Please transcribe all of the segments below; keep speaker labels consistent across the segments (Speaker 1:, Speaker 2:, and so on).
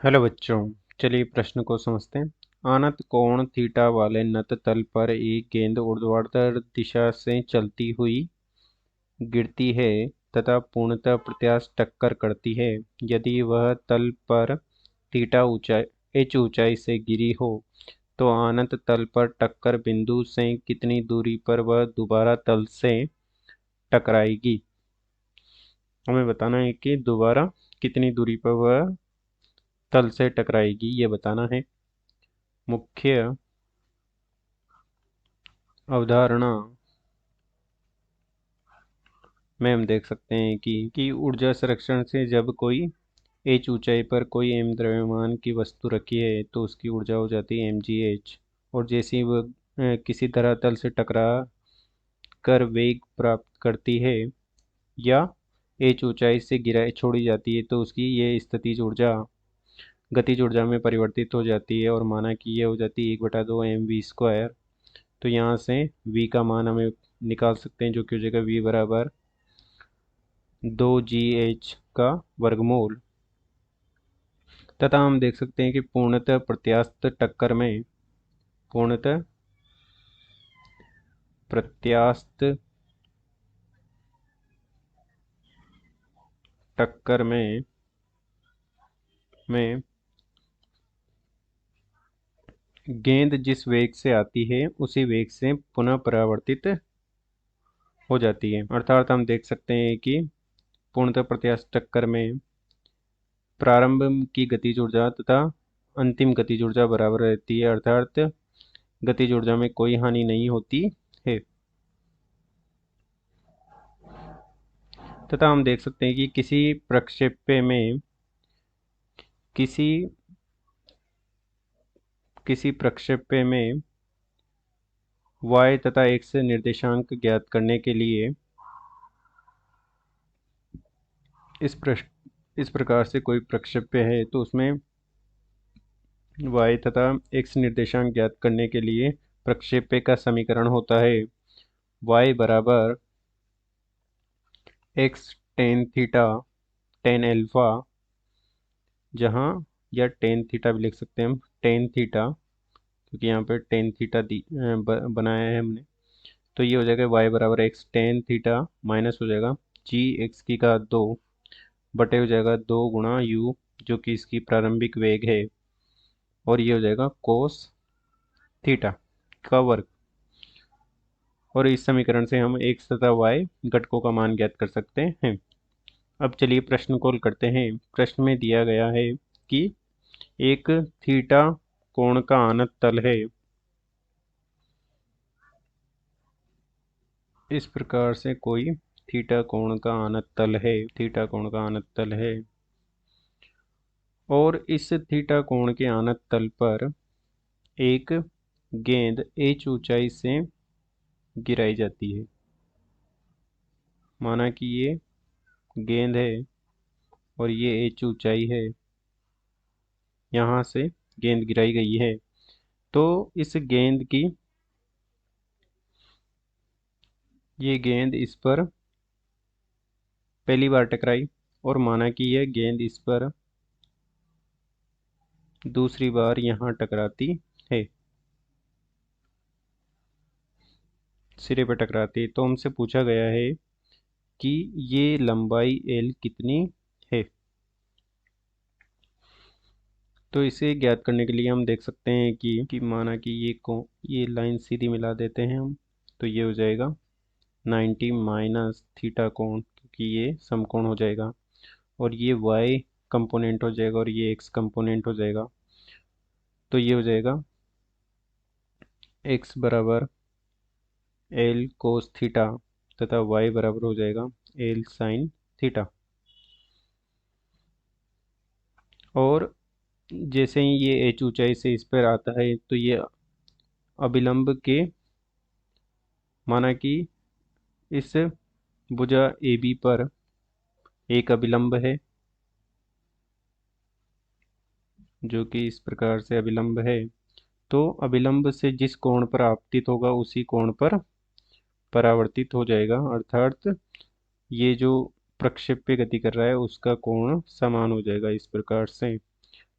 Speaker 1: Hello बच्चों। चलिए प्रश्न को समझते हैं। अनंत कोण थीटा वाले नत तल पर एक गेंद ऊर्ध्वाधर दिशा से चलती हुई गिरती है तथा पूर्णतः प्रत्यास्थ टक्कर करती है। यदि वह तल पर थीटा ऊंचाई h ऊंचाई से गिरी हो तो अनंत तल पर टक्कर बिंदु से कितनी दूरी पर वह दोबारा तल से टकराएगी। हमें बताना है कि दोबारा कितनी दूरी पर वह तल से टकराएगी, ये बताना है। मुख्य अवधारणा में हम देख सकते हैं कि ऊर्जा संरक्षण से जब कोई h ऊंचाई पर कोई m द्रव्यमान की वस्तु रखी है तो उसकी ऊर्जा हो जाती है mgh। और जैसे ही वह किसी तरह तल से टकरा कर वेग प्राप्त करती है या h ऊंचाई से गिरा छोड़ी जाती है तो उसकी ये स्थितिज ऊर्जा गतिज ऊर्जा में परिवर्तित हो जाती है और माना कि ये हो जाती है 1/2 mv²। तो यहाँ से v का मान हमें निकाल सकते हैं, जो कि हो जाएगा v बराबर 2gh का वर्गमूल। तथा हम देख सकते हैं कि पूर्णतः प्रत्यास्थ टक्कर में पूर्णतः प्रत्यास्थ टक्कर में गेंद जिस वेग से आती है उसी वेग से पुनः परावर्तित हो जाती है। अर्थात हम देख सकते हैं कि पूर्णतः प्रत्यास्थ टक्कर में प्रारंभ की गतिज ऊर्जा तथा अंतिम गतिज ऊर्जा बराबर रहती है, अर्थात गतिज ऊर्जा में कोई हानि नहीं होती है। तथा हम देख सकते हैं कि किसी किसी प्रक्षेप्य में y तथा x निर्देशांक ज्ञात करने के लिए इस प्रकार से कोई प्रक्षेप्य है तो उसमें y तथा x निर्देशांक ज्ञात करने के लिए प्रक्षेप्य का समीकरण होता है y बराबर x tan theta tan alpha, जहाँ या टेन थीटा भी लिख सकते हैं हम, टेन थीटा, क्योंकि यहाँ पे टेन थीटा बनाया है हमने। तो ये हो जाएगा y बराबर x टेन थीटा माइनस हो जाएगा g x की घात 2 बटे हो जाएगा 2 × u, जो कि इसकी प्रारंभिक वेग है, और ये हो जाएगा कोस थीटा का वर्ग। और इस समीकरण से हम x तथा y घटकों का मान ज्ञात कर सकते हैं। अब चलिए प्रश्न को हल करते हैं। प्रश्न में दिया गया है कि एक थीटा कोण का आनत तल है। इस प्रकार से कोई थीटा कोण का आनत तल है और इस थीटा कोण के आनत तल पर एक गेंद h ऊंचाई से गिराई जाती है। माना कि ये गेंद है और ये h ऊंचाई है, यहाँ से गेंद गिराई गई है। तो इस गेंद की ये गेंद इस पर पहली बार टकराई और माना कि यह गेंद इस पर दूसरी बार यहाँ टकराती है, सिरे पर टकराती है। तो हमसे पूछा गया है कि ये लंबाई l कितनी है। तो इसे ज्ञात करने के लिए हम देख सकते हैं कि माना कि ये लाइन सीधी मिला देते हैं हम, तो ये हो जाएगा 90 माइनस थीटा कोण, क्योंकि ये समकोण हो जाएगा, और ये y कंपोनेंट हो जाएगा और ये x कंपोनेंट हो जाएगा। तो ये हो जाएगा x बराबर l कोस थीटा तथा y बराबर हो जाएगा l साइन थीटा। और जैसे ही ये h ऊंचाई से इस पर आता है तो ये अभिलंब के, माना कि इस भुजा AB पर एक अभिलंब है, जो कि इस प्रकार से अभिलंब है। तो अभिलंब से जिस कोण पर आपतित होगा उसी कोण पर परावर्तित हो जाएगा, अर्थात ये जो प्रक्षेप्य गति कर रहा है उसका कोण समान हो जाएगा इस प्रकार से।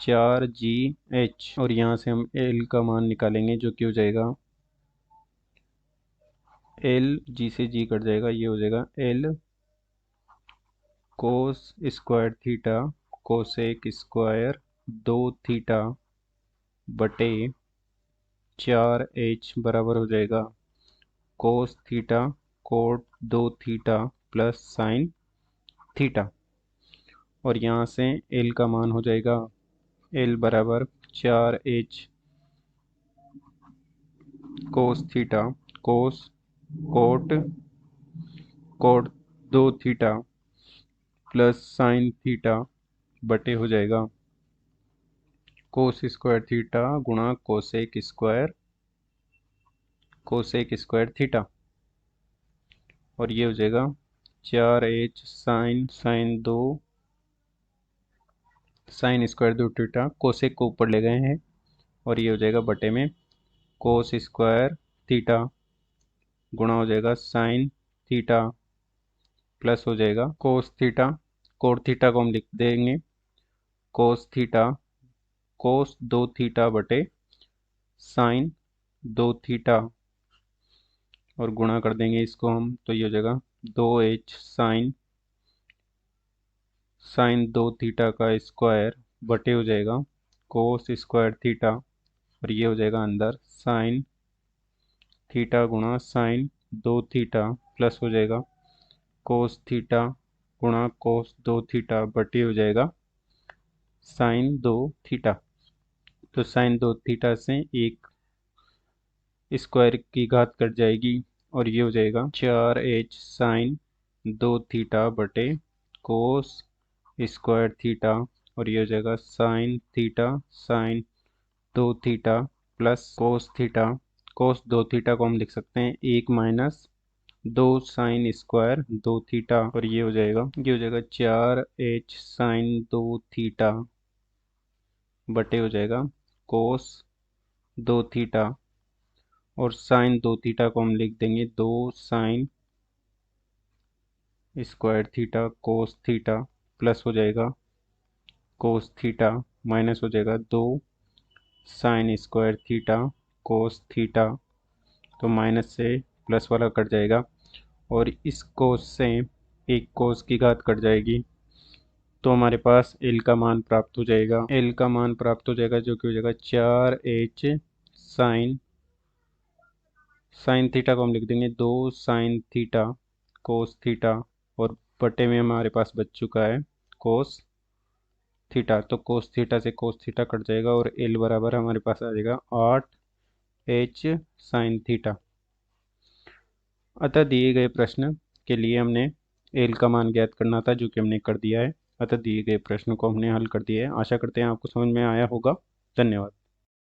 Speaker 1: 4GH, और यहाँ से हम L का मान निकालेंगे जो कि हो जाएगा L, G से G कट जाएगा, ये हो जाएगा L कोस square theta cosec square 2 theta बटे 4H बराबर हो जाएगा cos theta coat 2 theta plus sine theta. और यहाँ से L का मान हो जाएगा L बराबर 4H cos theta cos cot cot 2 theta plus sine theta बटे हो जाएगा कोस स्क्वायर थीटा गुणा कोसेक स्क्वायर थीटा। और ये हो जाएगा 4H sine square 2 theta, cosec को ऊपर ले गए हैं, और ये हो जाएगा बटे में कोस स्क्वायर थीटा गुणा हो जाएगा साइन थीटा प्लस हो जाएगा कोस थीटा। कोट थीटा को हम लिख देंगे कोस थीटा कोस 2 थीटा बटे साइन 2 थीटा, और गुणा कर देंगे इसको हम, तो ये हो जाएगा 2H साइन 2 थीटा का स्क्वायर बटे हो जाएगा कोस स्क्वायर थीटा, और ये हो जाएगा अंदर साइन थीटा गुणा साइन 2 थीटा प्लस हो जाएगा कोस थीटा गुणा कोस 2 थीटा बटे हो जाएगा साइन 2 थीटा। तो साइन 2 थीटा से एक स्क्वायर की घात कट जाएगी, और ये हो जाएगा 4H साइन 2 थीटा बटे कोस स्क्वायर थीटा, और ये हो जाएगा sine 2 theta plus cos theta. Cos 2 theta को हम लिख सकते हैं 1 माइनस 2 साइन स्क्वायर 2 थीटा, और ये हो जाएगा 4H साइन 2 थीटा बटे हो जाएगा कोस 2 थीटा, और साइन 2 थीटा को हम लिख देंगे 2 sine square theta cos theta plus हो जाएगा कोस थीटा माइनस हो जाएगा 2 sine square theta cos theta, तो माइनस से प्लस वाला कट जाएगा, और इस कोस से एक कोस की घात कट जाएगी, तो हमारे पास L का मान प्राप्त हो जाएगा। L का मान प्राप्त हो जाएगा जो कि हो जाएगा 4H साइन थीटा को हम लिख देंगे 2 साइन थीटा कोस थीटा, और बटे में हमारे पास बच चुका है कोस थीटा, तो कोस थीटा से कोस थीटा कट जाएगा, और L बराबर हमारे पास आ जाएगा 8H साइन थीटा। अतः दिए गए प्रश्न के लिए हमने L का मान ज्ञात करना था, जो कि हमने कर दिया है। अतः दिए गए प्रश्न को हमने हल कर दिया है। आशा करते हैं आपको समझ में आया होगा। धन्यवाद।